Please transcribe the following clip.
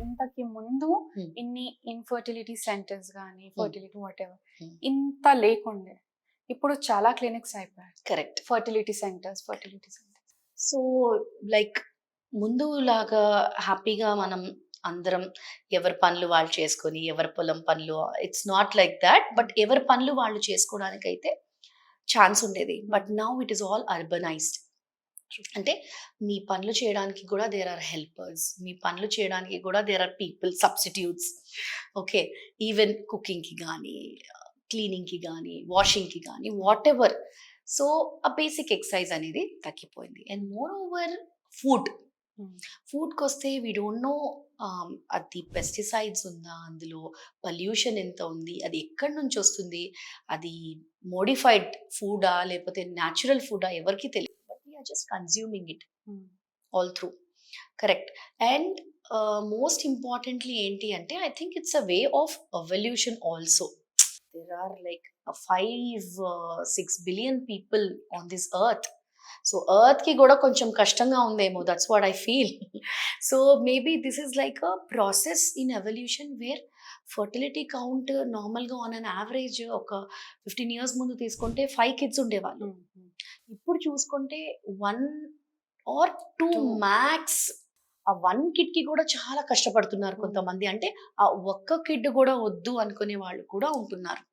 ఇంతకి ముందు హ్మ్. ఇన్ని ఇన్ఫర్టిలిటీ సెంటర్స్ గానీ, హ్మ్. ఫర్టిలిటీ వాటెవర్ హ్మ్. ఇంత లేకుండే. ఇప్పుడు చాలా క్లినిక్స్ అయిపోయాయి. Correct. Fertility centres. So, like ముందులాగా హ్యాపీగా మనం అందరం ఎవరి పనులు వాళ్ళు చేసుకొని, ఎవరి పొలం పనులు it's not like that. But ఎవరి పనులు వాళ్ళు చేసుకోవడానికైతే ఛాన్స్ ఉండేది. But now it is all urbanised. అంటే మీ పనులు చేయడానికి కూడా దేర్ ఆర్ హెల్పర్స్. మీ పనులు చేయడానికి కూడా there are people substitutes. Okay. Even కుకింగ్‌కి గానీ, క్లీనింగ్‌కి గానీ, వాషింగ్‌కి గానీ వాటెవర్. సో, ఆ బేసిక్ ఎక్సర్సైజ్ అనేది తగ్గిపోయింది. And moreover food. ఫుడ్‌కొస్తే వి డోంట్ నో అది పెస్టిసైడ్స్ ఉందా? అందులో పొల్యూషన్ ఎంత ఉంది? అది ఎక్కడి నుంచొస్తుంది? అది మోడిఫైడ్ ఫుడా? లేకపోతే న్యాచురల్ ఫుడా? ఎవరికీ తెలీదు. But we are just consuming it all through. Correct. And most importantly ఏంటి అంటే I think it's a way of evolution also. There are like 5, 6 billion people on this earth. So, ఎర్త్‌కి గూడా కొంచెం కష్టంగా ఉందేమో. That's what I feel. So, maybe this is like a process in evolution where fertility count నార్మల్‌గా on an average ఒక 15 years ముందు తీసుకుంటే 5 kids ఉండేవాళ్ళు. ఇప్పుడు చూసుకుంటే 1 ఆర్ 2 2. మ్యాక్స్. ఆ 1 కిడ్‌కి కూడా చాలా కష్టపడుతున్నారు కొంతమంది. అంటే ఆ ఒక్క కిడ్ గూడా వద్దు అనుకునే వాళ్ళు కూడా ఉంటున్నారు.